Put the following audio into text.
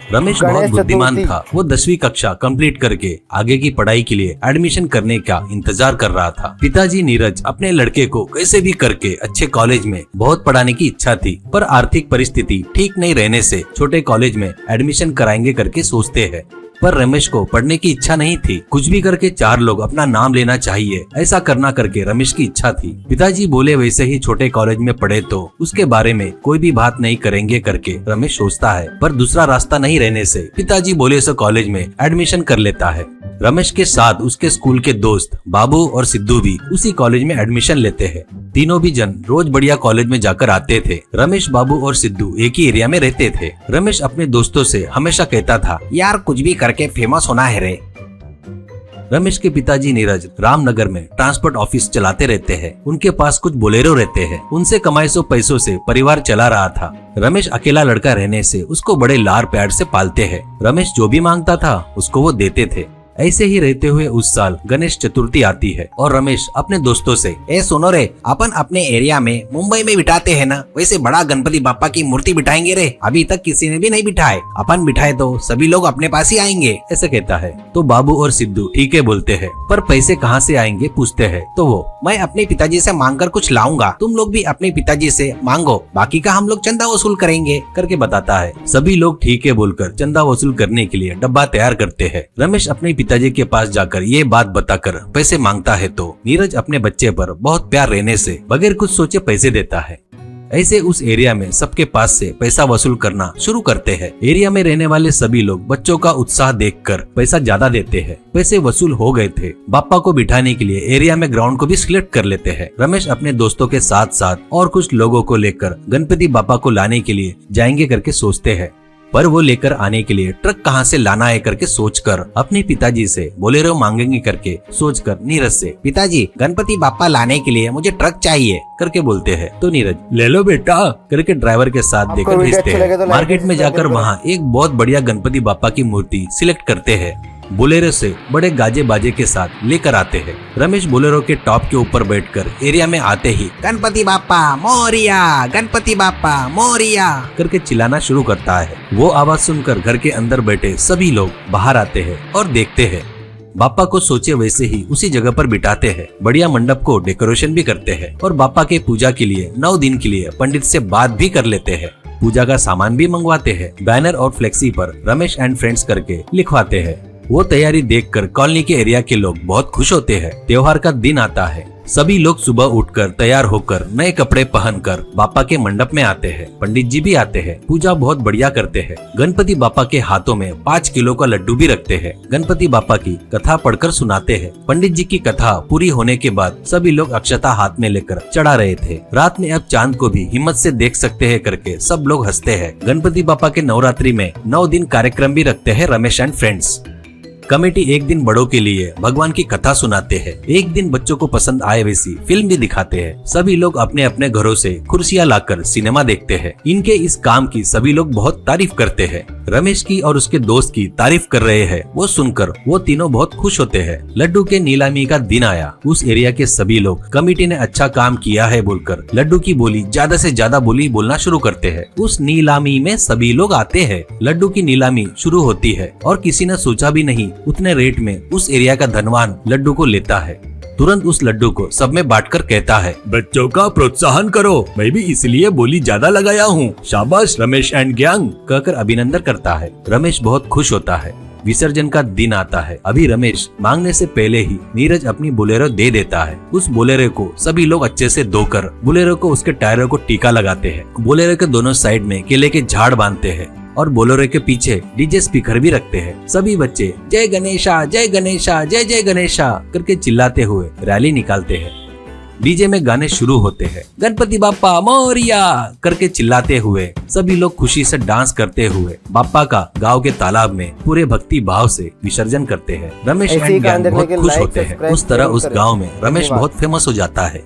रमेश बहुत बुद्धिमान था। वो 10वीं कक्षा कंप्लीट करके आगे की पढ़ाई के लिए एडमिशन करने का इंतजार कर रहा था। पिताजी नीरज अपने लड़के को कैसे भी करके अच्छे कॉलेज में बहुत पढ़ाने की इच्छा थी, पर आर्थिक परिस्थिति ठीक नहीं रहने से छोटे कॉलेज में एडमिशन कराएंगे करके सोचते हैं। पर रमेश को पढ़ने की इच्छा नहीं थी। कुछ भी करके 4 लोग अपना नाम लेना चाहिए, ऐसा करना करके रमेश की इच्छा थी। पिताजी बोले वैसे ही छोटे कॉलेज में पढ़े तो उसके बारे में कोई भी बात नहीं करेंगे करके रमेश सोचता है, पर दूसरा रास्ता नहीं रहने से पिताजी बोले सो कॉलेज में एडमिशन कर लेता है। रमेश के साथ उसके स्कूल के दोस्त बाबू और सिद्धू भी उसी कॉलेज में एडमिशन लेते हैं। तीनों भी जन रोज बढ़िया कॉलेज में जाकर आते थे। रमेश, बाबू और सिद्धू एक ही एरिया में रहते थे। रमेश अपने दोस्तों से हमेशा कहता था, यार कुछ भी करके फेमस होना है रे। रमेश के पिताजी नीरज रामनगर में ट्रांसपोर्ट ऑफिस चलाते रहते हैं। उनके पास कुछ बोलेरो रहते हैं। उनसे कमाए सो पैसों से परिवार चला रहा था। रमेश अकेला लड़का रहने से उसको बड़े लाड़ प्यार से पालते हैं। रमेश जो भी मांगता था उसको वो देते थे। ऐसे ही रहते हुए उस साल गणेश चतुर्थी आती है और रमेश अपने दोस्तों से, ए सुनो रे, अपन अपने एरिया में मुंबई में बिठाते हैं ना, वैसे बड़ा गणपति बापा की मूर्ति बिठाएंगे रे। अभी तक किसी ने भी नहीं बिठाए, अपन बिठाए तो सभी लोग अपने पास ही आएंगे, ऐसे कहता है। तो बाबू और सिद्धू ठीक है बोलते हैं, पर पैसे कहाँ से आएंगे पूछते हैं। तो वो, मैं अपने पिताजी से मांग कर कुछ लाऊंगा, तुम लोग भी अपने पिताजी से मांगो, बाकी का हम लोग चंदा वसूल करेंगे करके बताता है। सभी लोग ठीक है बोलकर चंदा वसूल करने के लिए डब्बा तैयार करते हैं। रमेश अपने पिताजी के पास जाकर ये बात बताकर पैसे मांगता है तो नीरज अपने बच्चे पर बहुत प्यार रहने से बगैर कुछ सोचे पैसे देता है। ऐसे उस एरिया में सबके पास से पैसा वसूल करना शुरू करते हैं। एरिया में रहने वाले सभी लोग बच्चों का उत्साह देखकर पैसा ज्यादा देते हैं। पैसे वसूल हो गए थे। बापा को बिठाने के लिए एरिया में ग्राउंड को भी सिलेक्ट कर लेते हैं। रमेश अपने दोस्तों के साथ साथ और कुछ लोगों को लेकर गणपति बापा को लाने के लिए जाएंगे करके सोचते हैं, पर वो लेकर आने के लिए ट्रक कहाँ से लाना है करके सोचकर अपने पिताजी से बोलेरो मांगेंगे करके सोचकर नीरज से, पिताजी गणपति बापा लाने के लिए मुझे ट्रक चाहिए करके बोलते हैं। तो नीरज, ले लो बेटा करके ड्राइवर के साथ देकर भेजते हैं। मार्केट में जाकर वहाँ एक बहुत बढ़िया गणपति बापा की मूर्ति सिलेक्ट करते हैं। बोलेरो से बड़े गाजे बाजे के साथ लेकर आते हैं। रमेश बोलेरो के टॉप के ऊपर बैठकर एरिया में आते ही गणपति बापा मोरिया, गणपति बापा मोरिया करके चिल्लाना शुरू करता है। वो आवाज सुनकर घर के अंदर बैठे सभी लोग बाहर आते हैं और देखते हैं। बापा को सोचे वैसे ही उसी जगह पर बिठाते हैं। बढ़िया मंडप को डेकोरेशन भी करते हैं और बापा के पूजा के लिए 9 दिन के लिए पंडित से बात भी कर लेते हैं। पूजा का सामान भी मंगवाते हैं। बैनर और फ्लेक्सी पर रमेश एंड फ्रेंड्स करके लिखवाते हैं। वो तैयारी देखकर कॉलोनी के एरिया के लोग बहुत खुश होते हैं। त्योहार का दिन आता है। सभी लोग सुबह उठकर तैयार होकर नए कपड़े पहनकर बापा के मंडप में आते हैं। पंडित जी भी आते हैं। पूजा बहुत बढ़िया करते हैं। गणपति बापा के हाथों में 5 किलो का लड्डू भी रखते हैं। गणपति बापा की कथा पढ़कर सुनाते हैं। पंडित जी की कथा पूरी होने के बाद सभी लोग अक्षता हाथ में लेकर चढ़ा रहे थे। रात में अब चांद को भी हिम्मत से देख सकते हैं करके सब लोग हंसते हैं। गणपति बापा के नवरात्रि में 9 दिन कार्यक्रम भी रखते हैं रमेश एंड फ्रेंड्स। कमेटी एक दिन बड़ों के लिए भगवान की कथा सुनाते हैं। एक दिन बच्चों को पसंद आए वैसी फिल्म भी दिखाते हैं। सभी लोग अपने अपने घरों से कुर्सियां लाकर सिनेमा देखते हैं। इनके इस काम की सभी लोग बहुत तारीफ करते हैं। रमेश की और उसके दोस्त की तारीफ कर रहे हैं। वो सुनकर वो तीनों बहुत खुश होते हैं। लड्डू के नीलामी का दिन आया। उस एरिया के सभी लोग कमेटी ने अच्छा काम किया है बोलकर लड्डू की बोली ज्यादा से ज्यादा बोली बोलना शुरू करते हैं। उस नीलामी में सभी लोग आते हैं। लड्डू की नीलामी शुरू होती है और किसी ने सोचा भी नहीं उतने रेट में उस एरिया का धनवान लड्डू को लेता है। तुरंत उस लड्डू को सब में बांटकर कहता है, बच्चों का प्रोत्साहन करो, मैं भी इसलिए बोली ज्यादा लगाया हूँ, शाबाश रमेश एंड गैंग कहकर अभिनंदन करता है। रमेश बहुत खुश होता है। विसर्जन का दिन आता है। अभी रमेश मांगने से पहले ही नीरज अपनी बोलेरो दे देता है। उस बोलेरो को सभी लोग अच्छे से धोकर बोलेरो को उसके टायरों को टीका लगाते हैं। बोलेरो के दोनों साइड में केले के झाड़ बांधते हैं और बोलेरो के पीछे डीजे स्पीकर भी रखते हैं। सभी बच्चे जय गणेशा जय गणेशा जय जय गणेशा करके चिल्लाते हुए रैली निकालते हैं। डीजे में गाने शुरू होते हैं। गणपति बापा मोरिया करके चिल्लाते हुए सभी लोग खुशी से डांस करते हुए बापा का गांव के तालाब में पूरे भक्ति भाव से विसर्जन करते हैं। रमेश एंड गैंग बहुत खुश होते हैं। उस तरह उस गांव में रमेश बहुत फेमस हो जाता है।